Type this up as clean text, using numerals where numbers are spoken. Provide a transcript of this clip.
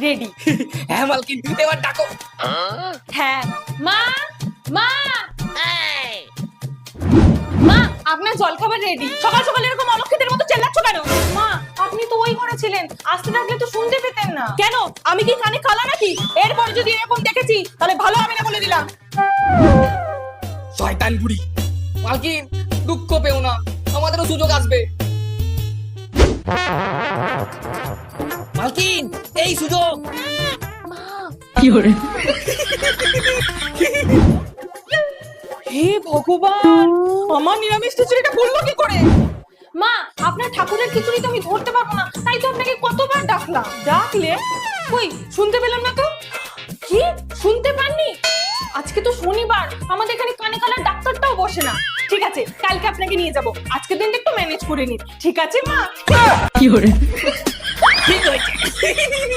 Ready. হ্যাঁ মালকিন, এবার ডাকো। হ্যাঁ মা, মা, মা আপনার জলখাবার রেডি। সকাল সকাল এরকম অলক্ষিতের মতো চেল্লাচ্ছ কেন? মা আপনি তো ওই ঘরে ছিলেন, আসতে থাকলে তো শুনতে পেতেন না। কেন, আমি কি কানে কালা নাকি? এরপর যদি এরকম দেখেছি তাহলে ভালো হবে না বলে দিলাম। শয়তান বুড়ি। মালকিন দুঃখ পেও না, আমাদেরও সুযোগ আসবে। মালকিন এই সুযোগ। হে ভগবান, আমার নিরামিষ খিচুড়িটা বললো কি করে? মা আপনার ঠাকুরের খিচুড়ি তো আমি ধরতে পারবো না, তাই তো আপনাকে কতবার ডাকলাম। ডাকলে কই শুনতে পেলাম না তো। কি শুনতে পাননি? আজকে তো শনিবার, আমাদের এখানে কানে কালার ডাক্তারটাও বসে না। ঠিক আছে, কালকে আপনাকে নিয়ে যাব, আজকের দিনটা একটু ম্যানেজ করে নিন। ঠিক আছে মা? ঠিক হয়েছে।